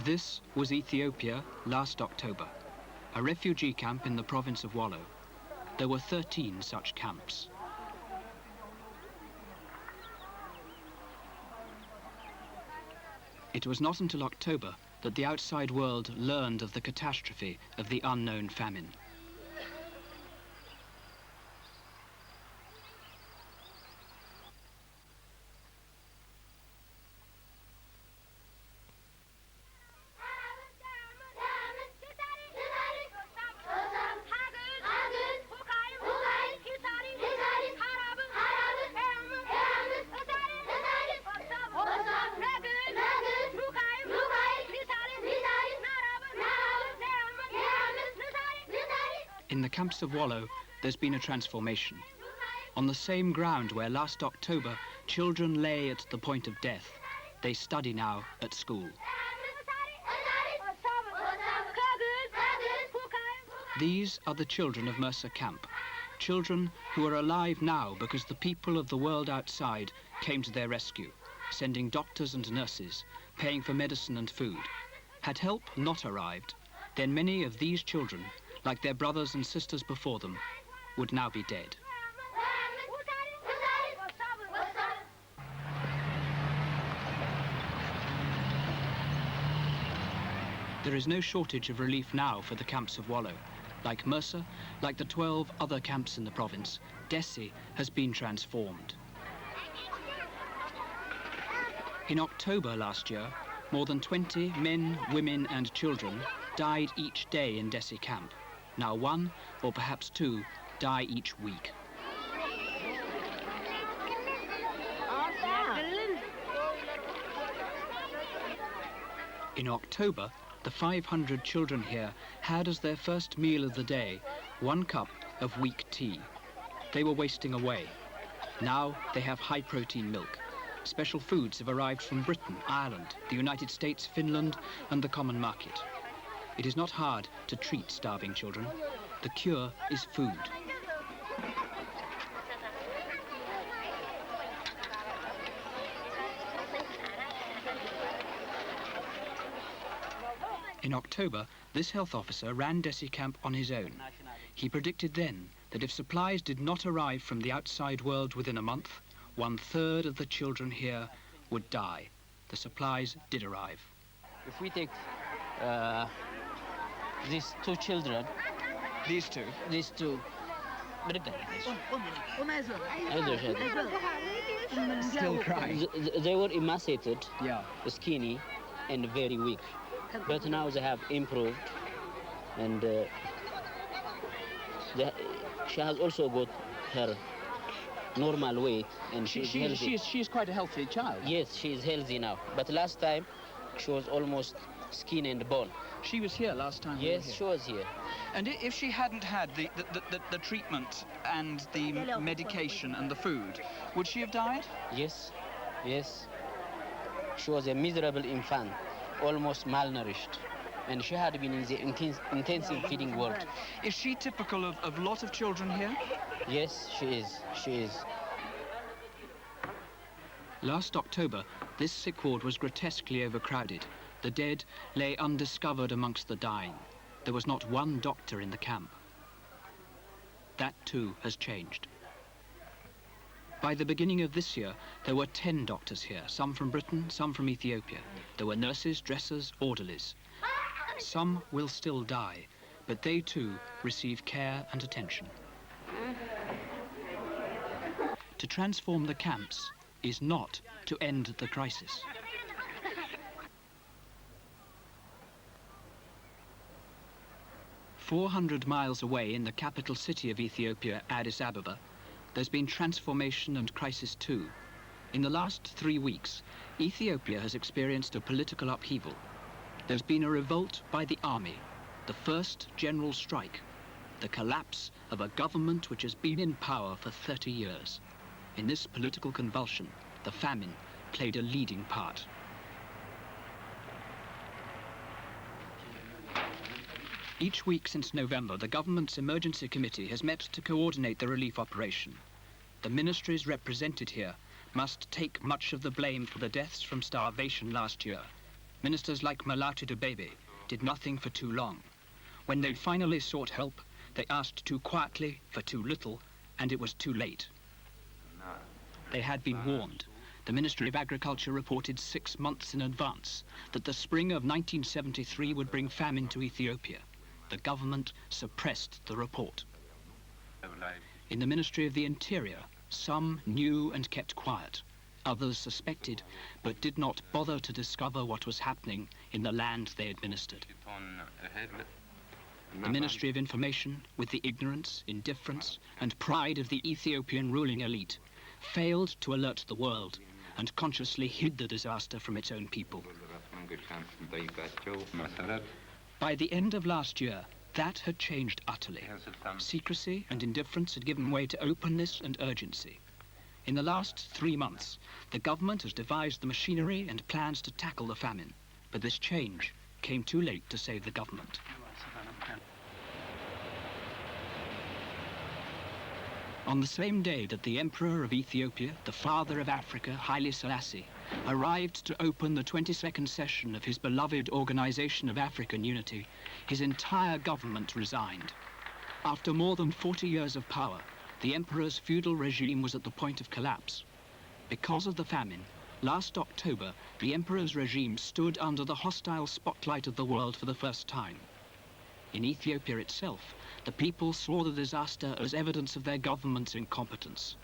This was Ethiopia last October, a refugee camp in the province of Wollo. There were 13 such camps. It was not until October that the outside world learned of the catastrophe of the unknown famine. In the camps of Wollo, there's been a transformation. On the same ground where last October children lay at the point of death, they study now at school. These are the children of Mercer Camp, children who are alive now because the people of the world outside came to their rescue, sending doctors and nurses, paying for medicine and food. Had help not arrived, then many of these children, like their brothers and sisters before them, would now be dead. There is no shortage of relief now for the camps of Wollo. Like Mercer, like the 12 other camps in the province, Dessie has been transformed. In October last year, more than 20 men, women and children died each day in Dessie camp. Now one, or perhaps two, die each week. In October, the 500 children here had as their first meal of the day 1 cup of weak tea. They were wasting away. Now they have high-protein milk. Special foods have arrived from Britain, Ireland, the United States, Finland and the common market. It is not hard to treat starving children. The cure is food. In October, this health officer ran Dessie camp on his own. He predicted then that if supplies did not arrive from the outside world within a month, 1/3 of the children here would die. The supplies did arrive. If we take these two children, These two? These two, Still crying. they were emaciated, Yeah. skinny, and very weak. But now they have improved, and she has also got her normal weight, and she's healthy. She's quite a healthy child. Yes, she is healthy now. But last time, she was almost skin and bone. She was here last time. Yes, she was here. And if she hadn't had the treatment and the medication and the food, would she have died? Yes, yes. She was a miserable infant, almost malnourished. And she had been in the intensive feeding ward. Is she typical of a lot of children here? Yes, she is. She is. Last October, this sick ward was grotesquely overcrowded. The dead lay undiscovered amongst the dying. There was not one doctor in the camp. That too has changed. By the beginning of this year, there were 10 doctors here, some from Britain, some from Ethiopia. There were nurses, dressers, orderlies. Some will still die, but they too receive care and attention. To transform the camps is not to end the crisis. "400 miles away in the capital city of Ethiopia, Addis Ababa, there's been transformation and crisis too. In the last 3 weeks, Ethiopia has experienced a political upheaval. There's been a revolt by the army, the first general strike, the collapse of a government which has been in power for 30 years. In this political convulsion, the famine played a leading part. Each week since November, the government's emergency committee has met to coordinate the relief operation. The ministries represented here must take much of the blame for the deaths from starvation last year. Ministers like Malatu Dubebe did nothing for too long. When they finally sought help, they asked too quietly for too little, and it was too late. They had been warned. The Ministry of Agriculture reported 6 months in advance that the spring of 1973 would bring famine to Ethiopia. The government suppressed the report. In the Ministry of the Interior, some knew and kept quiet. Others suspected, but did not bother to discover what was happening in the land they administered. The Ministry of Information, with the ignorance, indifference, and pride of the Ethiopian ruling elite, failed to alert the world and consciously hid the disaster from its own people. By the end of last year, that had changed utterly. Secrecy and indifference had given way to openness and urgency. In the last 3 months, the government has devised the machinery and plans to tackle the famine, but this change came too late to save the government. On the same day that the Emperor of Ethiopia, the father of Africa, Haile Selassie, arrived to open the 22nd session of his beloved Organization of African Unity, his entire government resigned. After more than 40 years of power, the emperor's feudal regime was at the point of collapse. Because of the famine, last October, the emperor's regime stood under the hostile spotlight of the world for the first time. In Ethiopia itself, the people saw the disaster as evidence of their government's incompetence.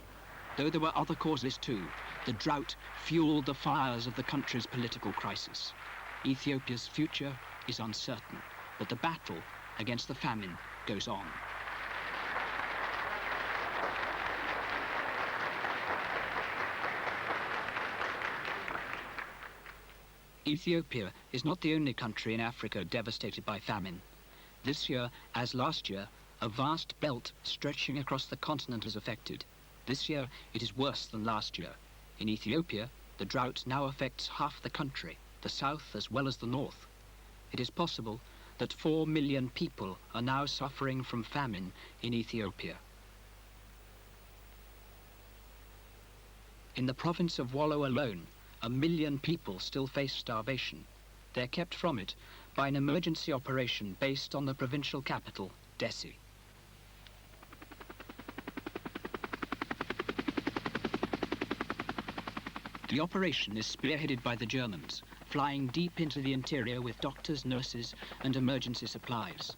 Though there were other causes too, the drought fueled the fires of the country's political crisis. Ethiopia's future is uncertain, but the battle against the famine goes on. Ethiopia is not the only country in Africa devastated by famine. This year, as last year, a vast belt stretching across the continent is affected. This year, it is worse than last year. In Ethiopia, the drought now affects half the country, the south as well as the north. It is possible that 4 million people are now suffering from famine in Ethiopia. In the province of Wollo alone, 1 million people still face starvation. They are kept from it by an emergency operation based on the provincial capital, Dessie. The operation is spearheaded by the Germans, flying deep into the interior with doctors, nurses, and emergency supplies.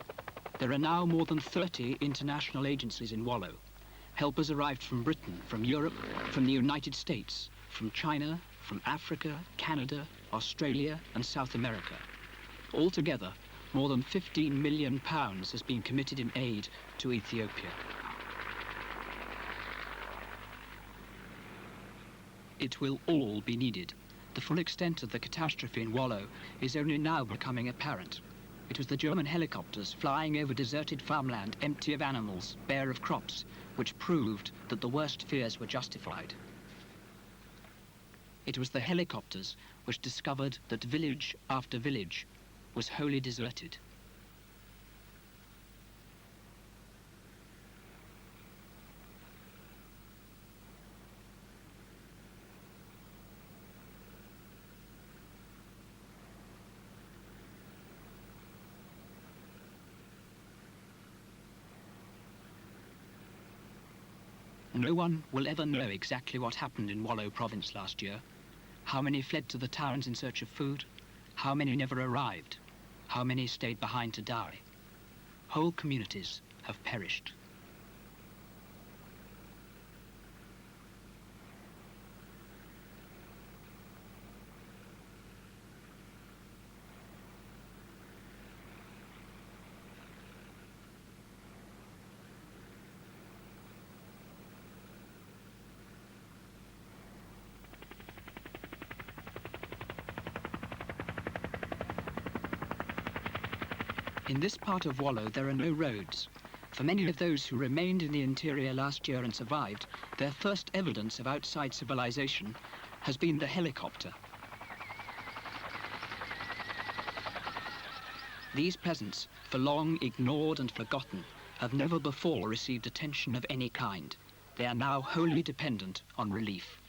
There are now more than 30 international agencies in Wollo. Helpers arrived from Britain, from Europe, from the United States, from China, from Africa, Canada, Australia, and South America. Altogether, more than £15 million has been committed in aid to Ethiopia. It will all be needed. The full extent of the catastrophe in Wollo is only now becoming apparent. It was the German helicopters flying over deserted farmland empty of animals, bare of crops, which proved that the worst fears were justified. It was the helicopters which discovered that village after village was wholly deserted. No one will ever know exactly what happened in Wollo province last year. How many fled to the towns in search of food? How many never arrived? How many stayed behind to die? Whole communities have perished. In this part of Wollo, there are no roads. For many of those who remained in the interior last year and survived, their first evidence of outside civilization has been the helicopter. These peasants, for long ignored and forgotten, have never before received attention of any kind. They are now wholly dependent on relief.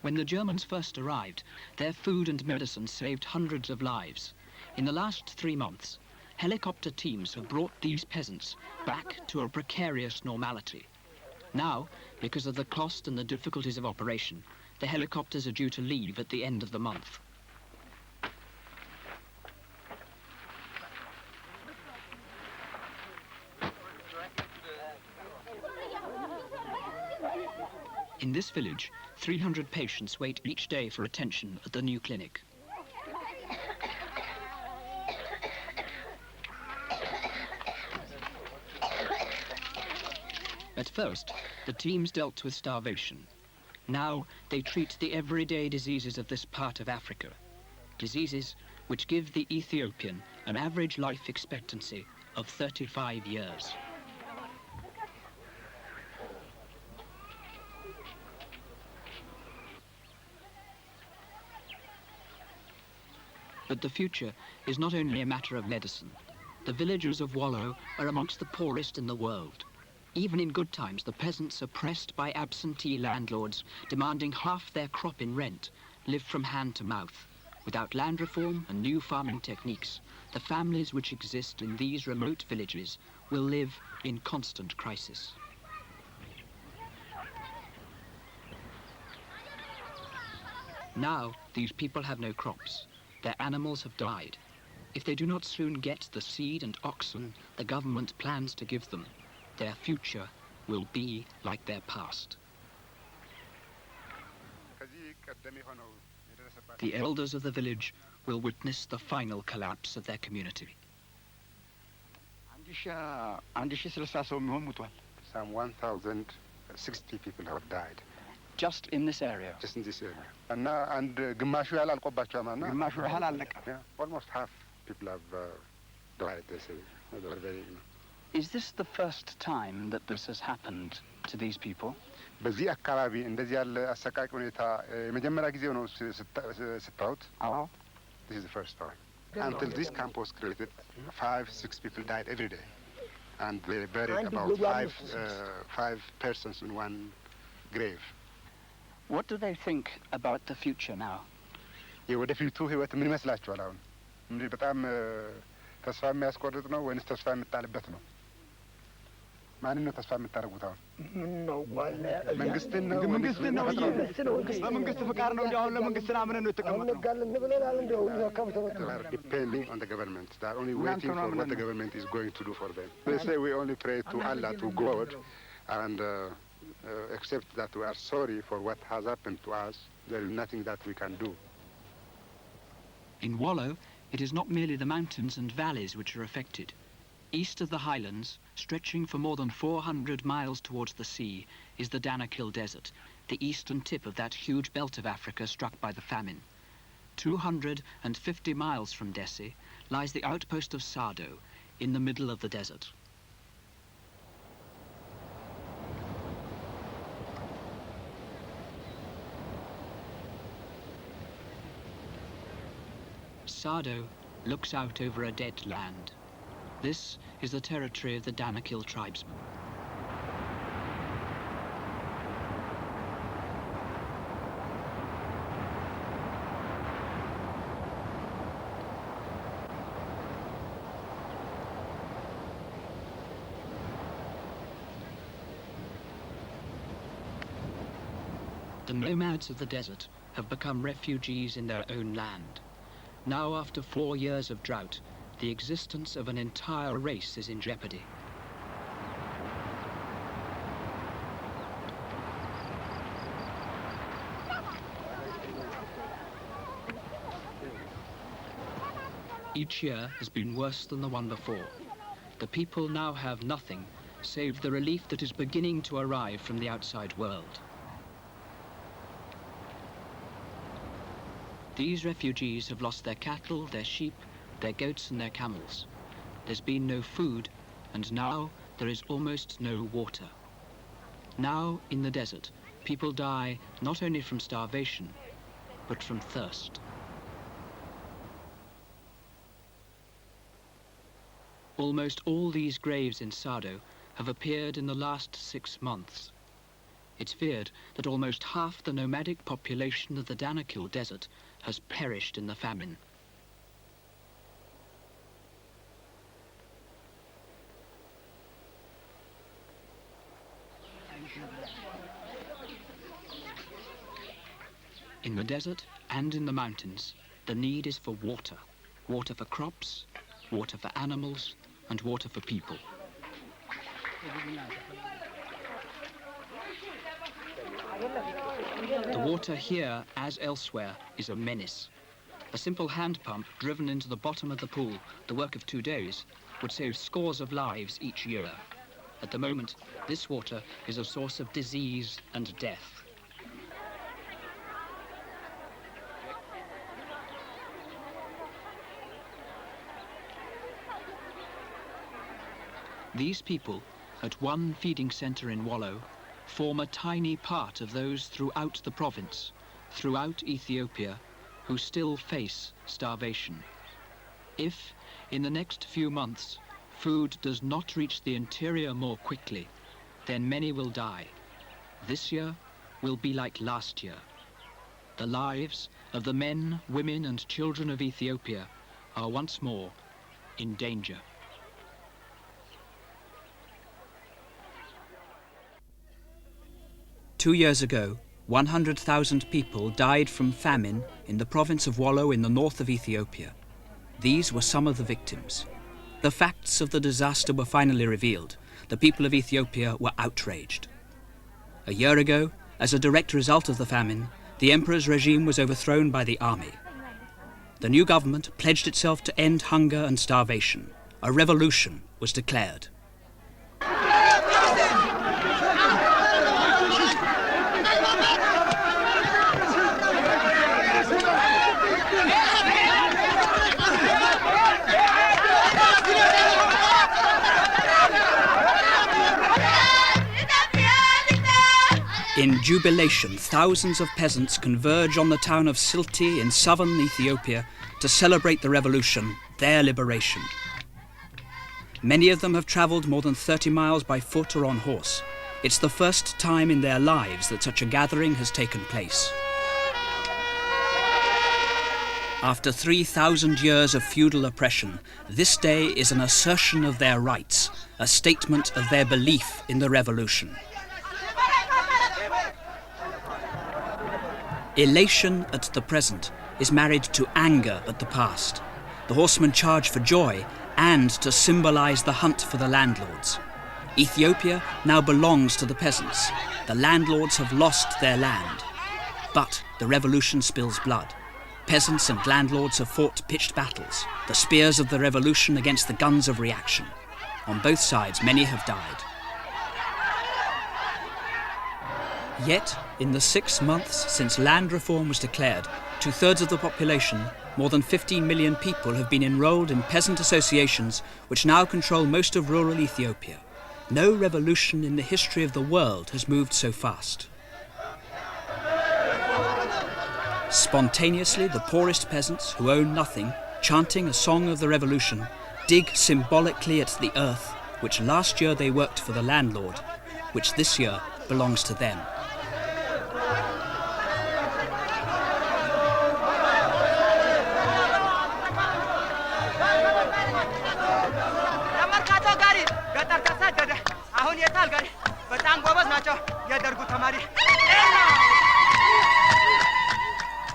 When the Germans first arrived, their food and medicine saved hundreds of lives. In the last 3 months, helicopter teams have brought these peasants back to a precarious normality. Now, because of the cost and the difficulties of operation, the helicopters are due to leave at the end of the month. In this village, 300 patients wait each day for attention at the new clinic. At first, the teams dealt with starvation. Now, they treat the everyday diseases of this part of Africa. Diseases which give the Ethiopian an average life expectancy of 35 years. But the future is not only a matter of medicine. The villagers of Wollo are amongst the poorest in the world. Even in good times, the peasants are pressed by absentee landlords demanding half their crop in rent, live from hand to mouth. Without land reform and new farming techniques, the families which exist in these remote villages will live in constant crisis. Now, these people have no crops. Their animals have died. If they do not soon get the seed and oxen the government plans to give them, their future will be like their past. The elders of the village will witness the final collapse of their community. Some 1,060 people have died. Just in this area? Just in this area. And almost half people have died, they say. They were very, Is this the first time that this has happened to these people? በዚህ አካባቢ እንደዚህ ያለ አሰቃቂ ሁኔታ የመጀመሪያ ጊዜው ነው ስታዩት? This is the first time. Until this camp was created, 5-6 people died every day. And they buried about five persons in one grave. What do they think about the future now? የወደፊቱ ህይወት ምን ይመስላችኋል አሁን? እንዴ በጣም ተስፋ የሚያስቆርጥ ነው ወይስ ተስፋ የምጣልበት ነው? ማንን ነው ተስፋ የምታደርጉት አሁን? መንግስትን ነው በመንግስት ፍቃድ ነው እንዴ? አሁን ለመንግስት አምነን ነው የተቀመጥነው? Depending on the government. They are only waiting for what the government is going to do for them. They say we only pray to Allah, to God, and accept that we are sorry for what has happened to us. There is nothing that we can do. In Wollo, it is not merely the mountains and valleys which are affected. East of the highlands, stretching for more than 400 miles towards the sea, is the Danakil Desert, the eastern tip of that huge belt of Africa struck by the famine. 250 miles from Dessie lies the outpost of Sado, in the middle of the desert. Sado looks out over a dead land. This is the territory of the Danakil tribesmen. The nomads of the desert have become refugees in their own land. Now, after 4 years of drought, the existence of an entire race is in jeopardy. Each year has been worse than the one before. The people now have nothing save the relief that is beginning to arrive from the outside world. These refugees have lost their cattle, their sheep, their goats and their camels. There's been no food, and now there is almost no water. Now, in the desert, people die not only from starvation, but from thirst. Almost all these graves in Sado have appeared in the last 6 months. It's feared that almost half the nomadic population of the Danakil Desert has perished in the famine. In the desert and in the mountains, the need is for water. Water for crops, water for animals, and water for people. The water here, as elsewhere, is a menace. A simple hand pump driven into the bottom of the pool, the work of 2 days, would save scores of lives each year. At the moment, this water is a source of disease and death. These people, at one feeding centre in Wallo, form a tiny part of those throughout the province, throughout Ethiopia, who still face starvation. If, in the next few months, food does not reach the interior more quickly, then many will die. This year will be like last year. The lives of the men, women, and children of Ethiopia are once more in danger. Two years ago, 100,000 people died from famine in the province of Wallo in the north of Ethiopia. These were some of the victims. The facts of the disaster were finally revealed. The people of Ethiopia were outraged. A year ago, as a direct result of the famine, the emperor's regime was overthrown by the army. The new government pledged itself to end hunger and starvation. A revolution was declared. In jubilation, thousands of peasants converge on the town of Silti in southern Ethiopia to celebrate the revolution, their liberation. Many of them have travelled more than 30 miles by foot or on horse. It's the first time in their lives that such a gathering has taken place. After 3,000 years of feudal oppression, this day is an assertion of their rights, a statement of their belief in the revolution. Elation at the present is married to anger at the past. The horsemen charge for joy and to symbolize the hunt for the landlords. Ethiopia now belongs to the peasants. The landlords have lost their land. But the revolution spills blood. Peasants and landlords have fought pitched battles, the spears of the revolution against the guns of reaction. On both sides, many have died. Yet, in the 6 months since land reform was declared, 2/3 of the population, more than 15 million people, have been enrolled in peasant associations which now control most of rural Ethiopia. No revolution in the history of the world has moved so fast. Spontaneously, the poorest peasants, who own nothing, chanting a song of the revolution, dig symbolically at the earth, which last year they worked for the landlord, which this year belongs to them.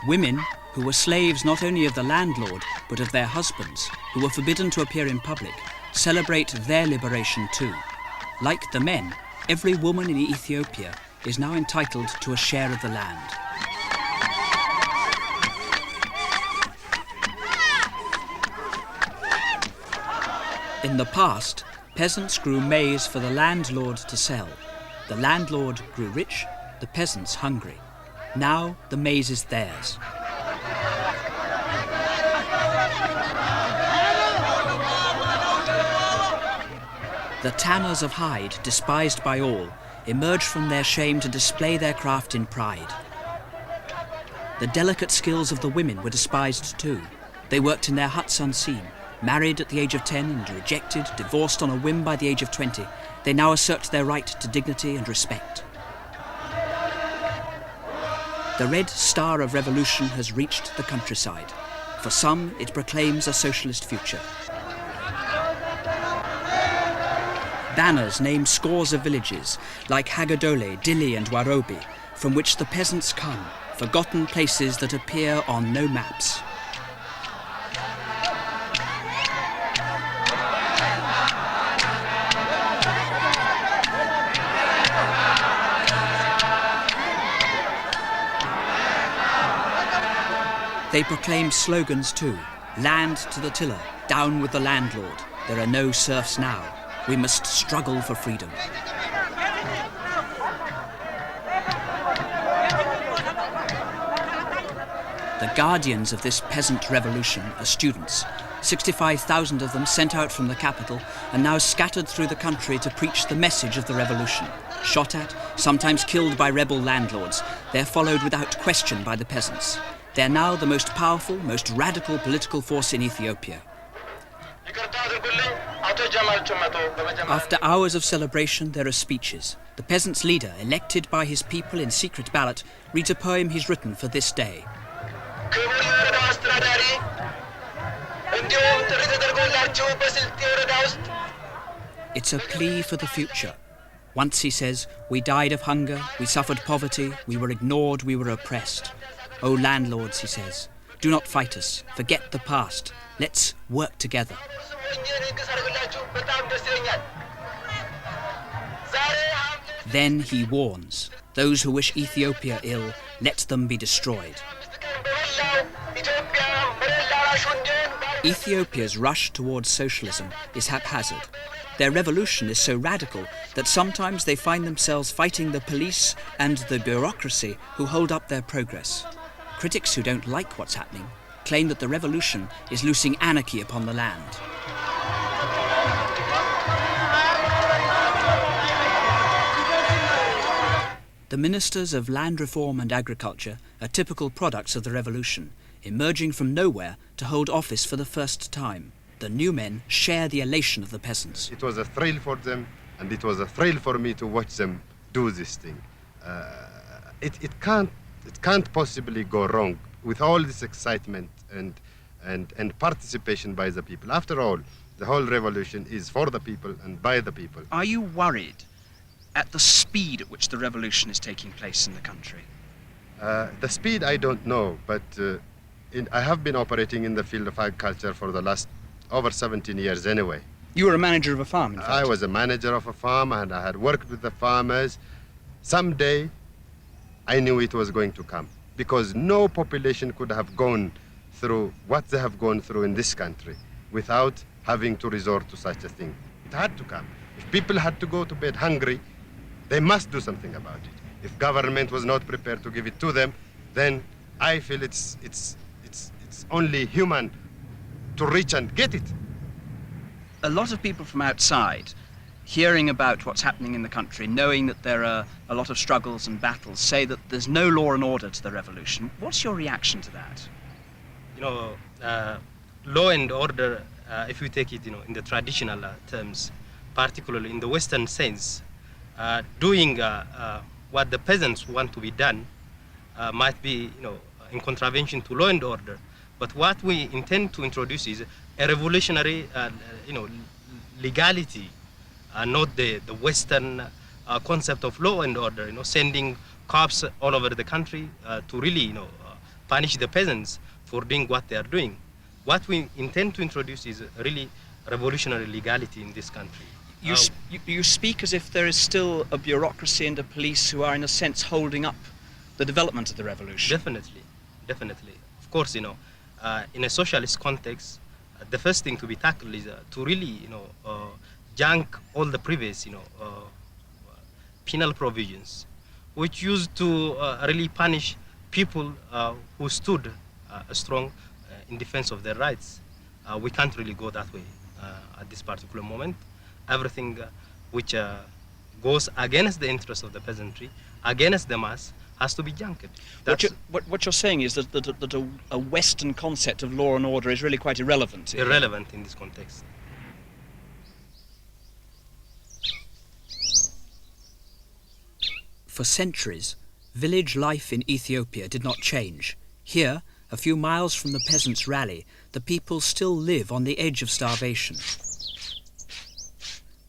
Women, who were slaves not only of the landlord, but of their husbands, who were forbidden to appear in public, celebrate their liberation too. Like the men, every woman in Ethiopia is now entitled to a share of the land. In the past, peasants grew maize for the landlord to sell. The landlord grew rich, the peasants hungry. Now the maize is theirs. The tanners of hide, despised by all, emerge from their shame to display their craft in pride. The delicate skills of the women were despised too. They worked in their huts unseen, married at the age of 10 and rejected, divorced on a whim by the age of 20. They now assert their right to dignity and respect. The red star of revolution has reached the countryside. For some, it proclaims a socialist future. Banners name scores of villages, like Hagadole, Dili and Warobi, from which the peasants come, forgotten places that appear on no maps. They proclaim slogans too. Land to the tiller, down with the landlord. There are no serfs now. We must struggle for freedom. The guardians of this peasant revolution are students. 65,000 of them sent out from the capital and now scattered through the country to preach the message of the revolution. Shot at, sometimes killed by rebel landlords, they're followed without question by the peasants. They're now the most powerful, most radical political force in Ethiopia. After hours of celebration, there are speeches. The peasants' leader, elected by his people in secret ballot, reads a poem he's written for this day. It's a plea for the future. Once, he says, we died of hunger, we suffered poverty, we were ignored, we were oppressed. Oh, landlords, he says, do not fight us, forget the past, let's work together. Then he warns, those who wish Ethiopia ill, let them be destroyed. Ethiopia's rush towards socialism is haphazard. Their revolution is so radical that sometimes they find themselves fighting the police and the bureaucracy who hold up their progress. Critics who don't like what's happening claim that the revolution is loosing anarchy upon the land. The ministers of land reform and agriculture are typical products of the revolution, emerging from nowhere to hold office for the first time. The new men share the elation of the peasants. It was a thrill for them, and it was a thrill for me to watch them do this thing. It can't possibly go wrong with all this excitement and participation by the people. After all, the whole revolution is for the people and by the people. Are you worried at the speed at which the revolution is taking place in the country? The speed, I don't know, but I have been operating in the field of agriculture for the last over 17 years anyway. You were a manager of a farm, in fact. I was a manager of a farm, and I had worked with the farmers. Someday, I knew it was going to come, because no population could have gone through what they have gone through in this country without having to resort to such a thing. It had to come. If people had to go to bed hungry, they must do something about it. If government was not prepared to give it to them, then I feel it's only human to reach and get it. A lot of people from outside, hearing about what's happening in the country, knowing that there are a lot of struggles and battles, say that there's no law and order to the revolution. What's your reaction to that? You know, law and order, if you take it, in the traditional terms, particularly in the Western sense, doing what the peasants want to be done might be, in contravention to law and order. But what we intend to introduce is a revolutionary, legality, not the Western concept of law and order. Sending cops all over the country to really, punish the peasants for doing what they are doing. What we intend to introduce is really revolutionary legality in this country. You speak as if there is still a bureaucracy and a police who are, in a sense, holding up the development of the revolution. Definitely. Of course, in a socialist context, the first thing to be tackled is to really, junk all the previous, penal provisions, which used to really punish people who stood strong in defense of their rights. We can't really go that way at this particular moment. Everything which goes against the interests of the peasantry, against the mass, has to be junked. What you're saying is that a Western concept of law and order is really quite irrelevant. Irrelevant in this context. For centuries, Village life in Ethiopia did not change. Here, a few miles from the peasants' rally, the people still live on the edge of starvation.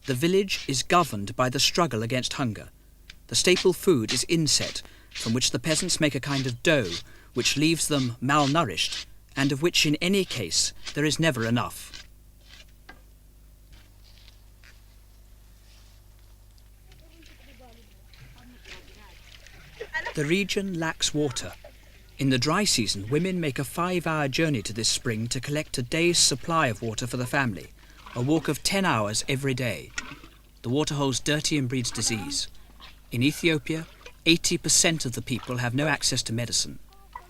The village is governed by the struggle against hunger. The staple food is inset, from which the peasants make a kind of dough, which leaves them malnourished, and of which in any case there is never enough. The region lacks water. In the dry season, women make a 5-hour journey to this spring to collect a day's supply of water for the family, a walk of 10 hours every day. The water hole's dirty and breeds disease. In Ethiopia, 80% of the people have no access to medicine.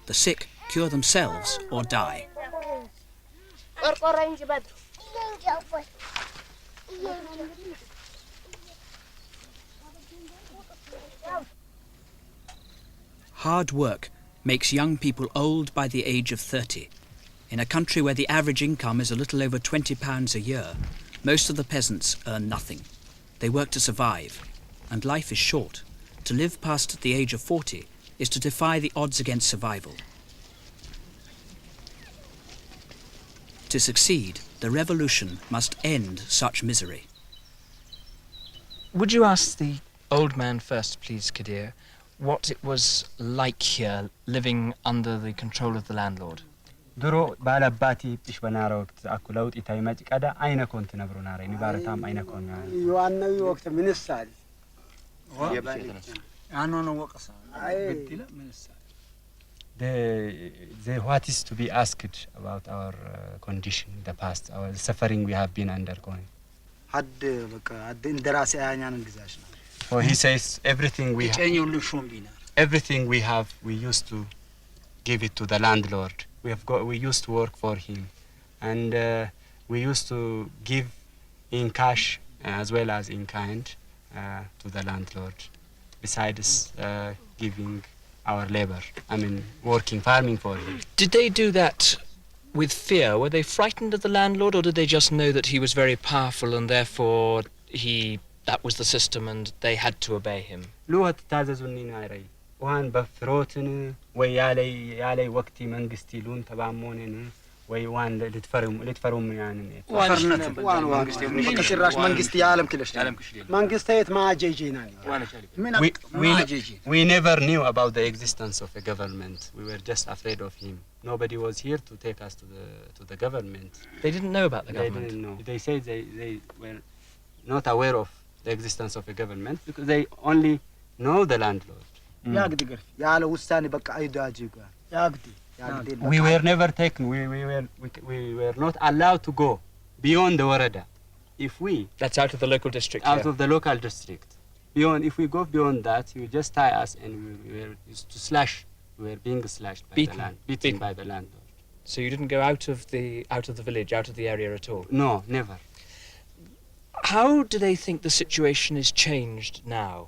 The sick cure themselves or die. Hard work makes young people old by the age of 30. In a country where the average income is a little over £20 a year, most of the peasants earn nothing. They work to survive, and life is short. To live past the age of 40 is to defy the odds against survival. To succeed, the revolution must end such misery. Would you ask the old man first, please, Kadir, what it was like here, living under the control of the landlord? ድሮ ባላባቲ ጥሽ በናራ ወቅት አኩላውጥ ኢታይ ማጭቃዳ አይነ ኮንት ነብሩ ናራ ንባረታም አይነ ኮን ዮሐንስ ወቅት ምንሳል አኖ ወቀሳ አይብትለ ምንሳል the what is to be asked about our condition in the past, our suffering we have been undergoing. ሀድ በቃ አድ እንደራሴ አያኛን ግዛሽ ነው For he says everything we have we used to give it to the landlord. We used to work for him, and we used to give in cash as well as in kind to the landlord, besides giving our labor. I mean, farming for him. Did they do that with fear? Were they frightened of the landlord, or did they just know that he was very powerful and therefore that was the system and they had to obey him? Luhat tazazunni nairai. وان بفروتن ويالي وقتي منغستي لون تبامونن وي وان لتفرم يعني وان منغستي بكسراش منغستي عالم كلش منغستيت ما جيجينا we never knew about the existence of a government. We were just afraid of him. Nobody was here to take us to the government. They didn't know about the government. They didn't know. They said they were not aware of the existence of a government because they only know the landlord. We were never taken. We were not allowed to go beyond the warada. That's out of the local district. Out of the local district. If we go beyond that, he would just tie us, and we were used to slash. We were being slashed by beaten by the landlord. So you didn't go out of the village, out of the area at all? No, never. How do they think the situation is changed now?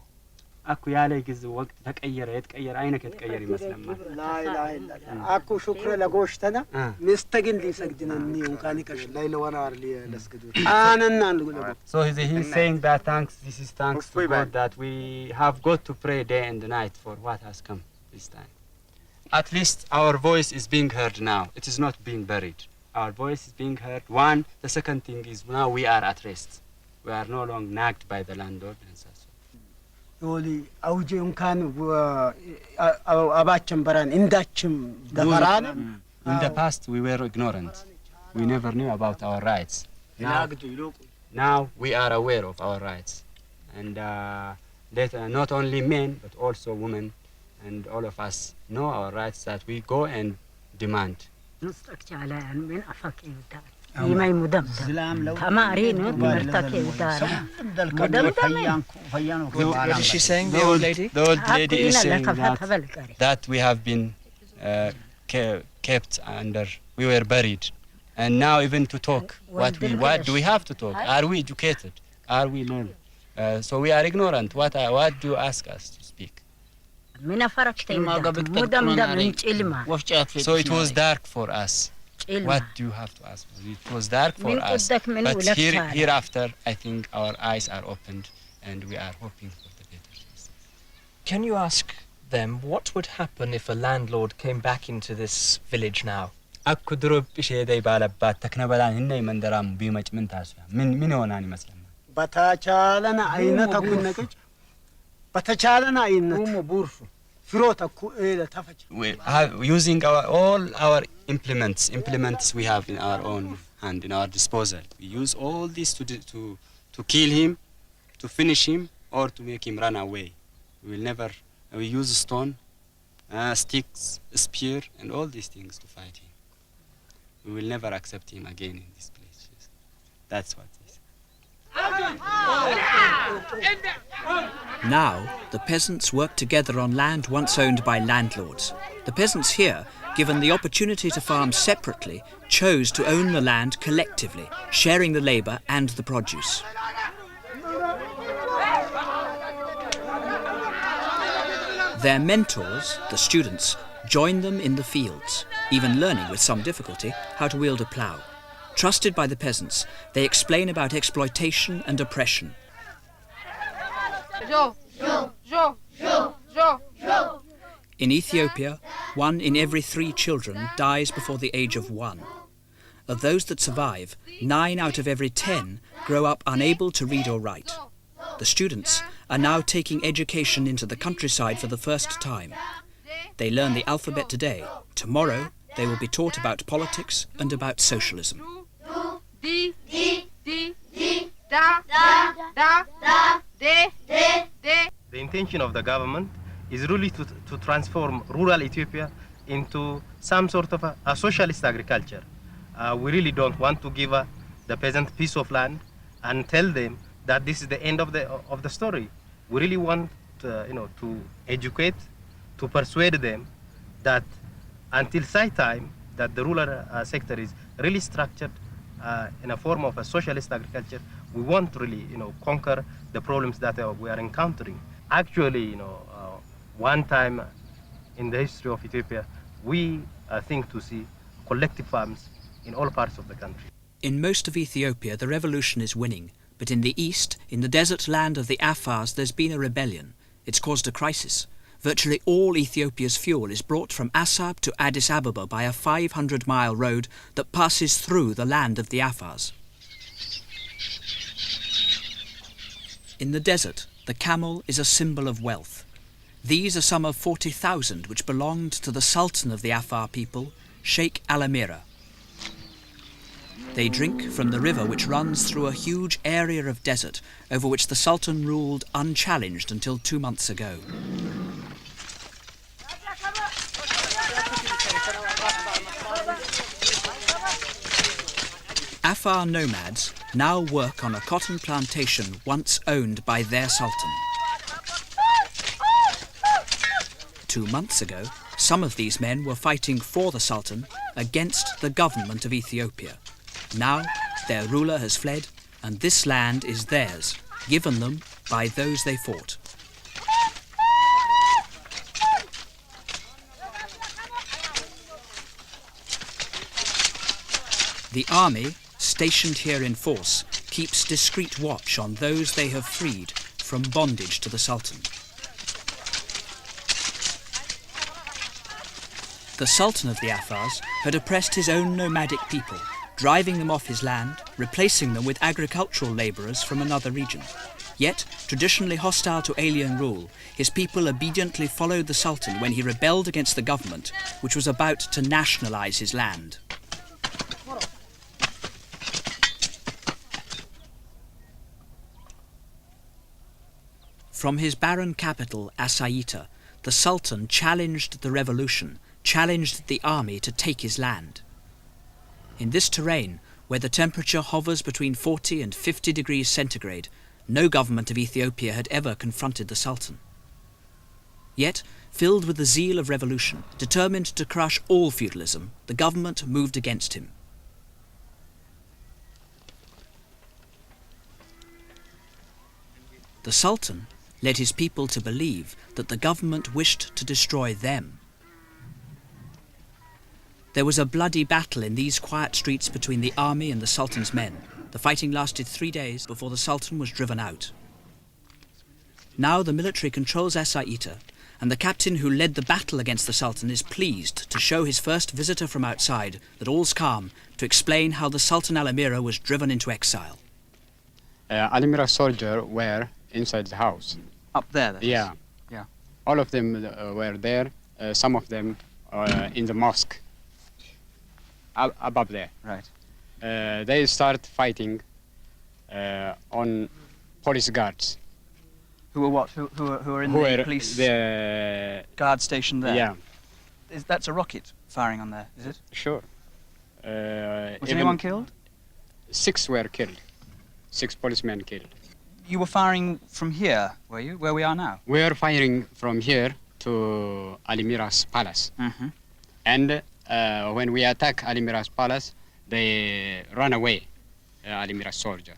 اكو يالي جز وقت يتغير عينك يتغير يመስለማል لا لا اكو شكر لغوشتنا مستقل يسجدنني وكان كش ليل ونهار لسجدوا انا So he's saying that this is thanks to God that we have got to pray day and night for what has come this time. At least our voice is being heard now. It is not being buried. Our voice is being heard. One, the second thing is now we are at rest. We are no longer nagged by the landlord and such. ولي أوجي كان أباچم بران إنداچم دفران. In the past we were ignorant. We never knew about our rights. Now we are aware of our rights, and that not only men but also women and all of us know our rights that we go and demand. يماي مدمدم تمارين مرتكي ودارا مدمدم What is she saying, the old lady? The old lady is saying that we have been kept under, we were buried, and now even to talk, what do we have to talk? Are we educated? Are we learned? So we are ignorant. What do you ask us to speak? So it was dark for us. What do you have to ask? It was dark for us, but hereafter I think our eyes are opened and we are hoping for the better. Can you ask them, what would happen if a landlord came back into this village now? Akku durub ishee day baalabat takna balan hinne mandaram bimach min taasya min honan ይመስላል በተቻለና አይነት አኩነቀጭ በተቻለና አይነት ቡርሱ ፍሮታኩ ተፈች we have using all our implements we have in our own hand, in our disposal. We use all this to kill him, to finish him, or to make him run away. We use stone, sticks, spear, and all these things to fight him. We will never accept him again in this place. That's what it is. Now, the peasants work together on land once owned by landlords. The peasants here, given the opportunity to farm separately, chose to own the land collectively, sharing the labour and the produce. Their mentors, the students, join them in the fields, even learning with some difficulty how to wield a plough. Trusted by the peasants, they explain about exploitation and oppression. In Ethiopia, 1 in every 3 children dies before the age of 1. Of those that survive, 9 out of every 10 grow up unable to read or write. The students are now taking education into the countryside for the first time. They learn the alphabet today. Tomorrow, they will be taught about politics and about socialism. The intention of the government is really to transform rural Ethiopia into some sort of a socialist agriculture. We really don't want to give the peasant piece of land and tell them that this is the end of the story. We really want to educate, to persuade them that until such time that the rural sector is really structured in a form of a socialist agriculture, we won't really conquer the problems that we are encountering. Actually, one time in the history of Ethiopia, we think to see collective farms in all parts of the country. In most of Ethiopia, the revolution is winning, but in the east, in the desert land of the Afars, there's been a rebellion. It's caused a crisis. Virtually all Ethiopia's fuel is brought from Assab to Addis Ababa by a 500-mile road that passes through the land of the Afars. In the desert, the camel is a symbol of wealth. These are some of 40,000 which belonged to the Sultan of the Afar people, Sheikh Alamira. They drink from the river which runs through a huge area of desert over which the Sultan ruled unchallenged until 2 months ago. Afar nomads now work on a cotton plantation once owned by their Sultan. 2 months ago, some of these men were fighting for the Sultan against the government of Ethiopia. Now their ruler has fled and this land is theirs, given them by those they fought. The army, stationed here in force, keeps discreet watch on those they have freed from bondage to the Sultan. The Sultan of the Afars had oppressed his own nomadic people, driving them off his land, replacing them with agricultural labourers from another region. Yet, traditionally hostile to alien rule, his people obediently followed the Sultan when he rebelled against the government, which was about to nationalise his land. From his barren capital, Asaita, the Sultan challenged the revolution, challenged the army to take his land. In this terrain, where the temperature hovers between 40 and 50 degrees centigrade, no government of Ethiopia had ever confronted the Sultan. Yet, filled with the zeal of revolution, determined to crush all feudalism, the government moved against him. The Sultan led his people to believe that the government wished to destroy them. There was a bloody battle in these quiet streets between the army and the Sultan's men. The fighting lasted 3 days before the Sultan was driven out. Now the military controls Asaita, and the captain who led the battle against the Sultan is pleased to show his first visitor from outside that all's calm, to explain how the Sultan Al-Amira was driven into exile. Al-Amira soldiers were inside the house. Up there, that is? Yeah. Yeah. All of them were there. Some of them in the mosque above there. Right. They start fighting on police guards. Who were what? Who were in the police guard station there? Yeah. That's a rocket firing on there, is it? Sure. Was anyone killed? 6 were killed. 6 policemen killed. You were firing from here, were you? Where we are now? We are firing from here to Al-Amira's palace. Mm-hmm. And when we attack Al-Amira's palace, they run away, Al-Amira's soldier.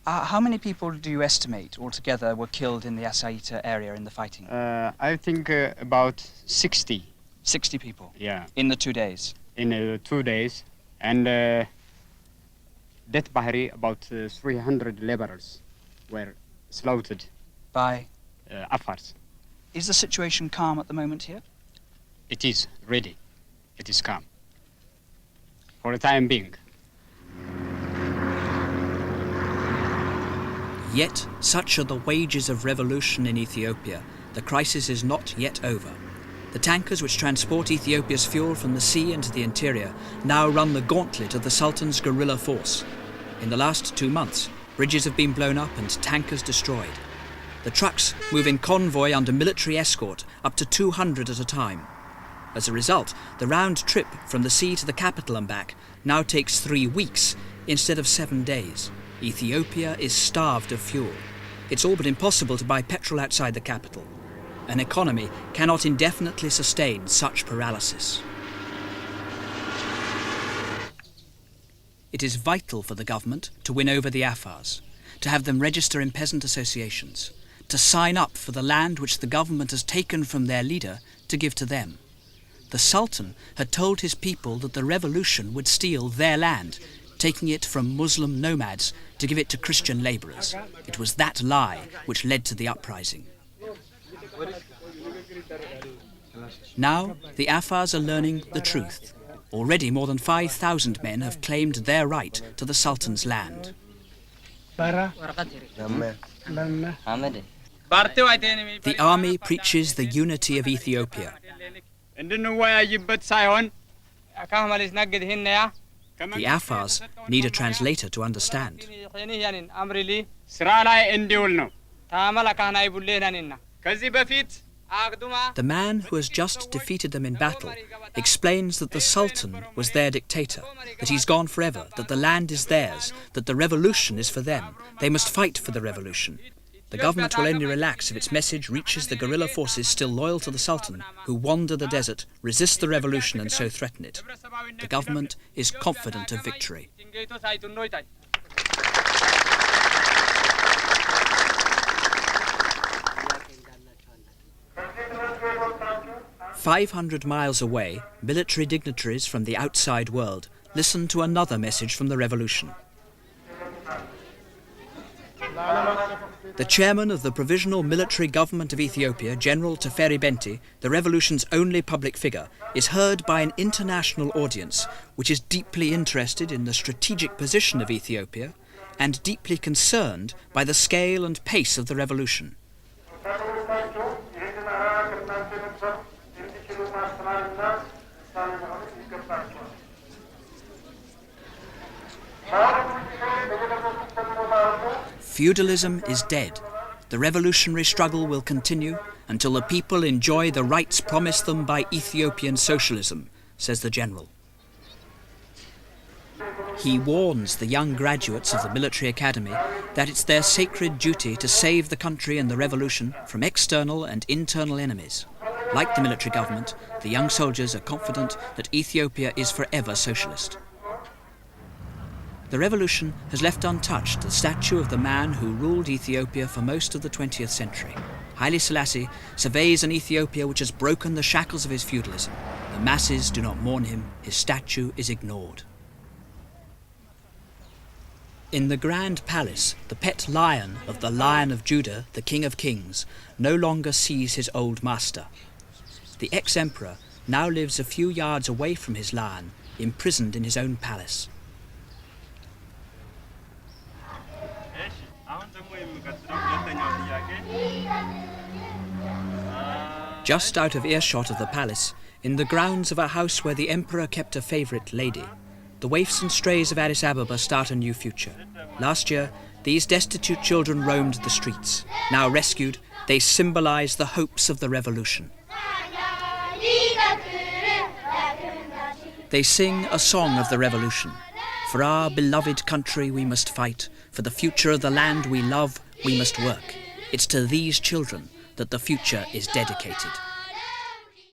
How many people do you estimate altogether were killed in the Asaita area in the fighting? I think about 60. 60 people? Yeah. In the 2 days? In 2 days. And Death Bahari, about 300 laborers were slaughtered. By? Afars. Is the situation calm at the moment here? It is, really. It is calm. For the time being. Yet, such are the wages of revolution in Ethiopia, the crisis is not yet over. The tankers which transport Ethiopia's fuel from the sea into the interior now run the gauntlet of the Sultan's guerrilla force. In the last 2 months, bridges have been blown up and tankers destroyed. The trucks move in convoy under military escort, up to 200 at a time. As a result, the round trip from the sea to the capital and back now takes 3 weeks instead of 7 days. Ethiopia is starved of fuel. It's all but impossible to buy petrol outside the capital. An economy cannot indefinitely sustain such paralysis. It is vital for the government to win over the Afars, to have them register in peasant associations, to sign up for the land which the government has taken from their leader to give to them. The Sultan had told his people that the revolution would steal their land, taking it from Muslim nomads to give it to Christian labourers. It was that lie which led to the uprising. Now, the Afars are learning the truth. Already more than 5,000 men have claimed their right to the Sultan's land. The army preaches the unity of Ethiopia. The Afars need a translator to understand. The man who has just defeated them in battle explains that the Sultan was their dictator, that he's gone forever, that the land is theirs, that the revolution is for them. They must fight for the revolution. The government will only relax if its message reaches the guerrilla forces still loyal to the Sultan, who wander the desert, resist the revolution and so threaten it. The government is confident of victory. 500 miles away, military dignitaries from the outside world listen to another message from the revolution. The chairman of the Provisional Military Government of Ethiopia, General Teferi Benti, the revolution's only public figure, is heard by an international audience which is deeply interested in the strategic position of Ethiopia and deeply concerned by the scale and pace of the revolution. Feudalism is dead. The revolutionary struggle will continue until the people enjoy the rights promised them by Ethiopian socialism, says the general. He warns the young graduates of the military academy that it's their sacred duty to save the country and the revolution from external and internal enemies. Like the military government, the young soldiers are confident that Ethiopia is forever socialist. The revolution has left untouched the statue of the man who ruled Ethiopia for most of the 20th century. Haile Selassie surveys an Ethiopia which has broken the shackles of his feudalism. The masses do not mourn him, his statue is ignored. In the Grand Palace, the pet lion of the Lion of Judah, the King of Kings, no longer sees his old master. The ex-emperor now lives a few yards away from his lion, imprisoned in his own palace. Just out of earshot of the palace, in the grounds of a house where the emperor kept a favourite lady, the waifs and strays of Addis Ababa start a new future. Last year, these destitute children roamed the streets. Now rescued, they symbolise the hopes of the revolution. They sing a song of the revolution. For our beloved country we must fight. For the future of the land we love, we must work. It's to these children that the future is dedicated.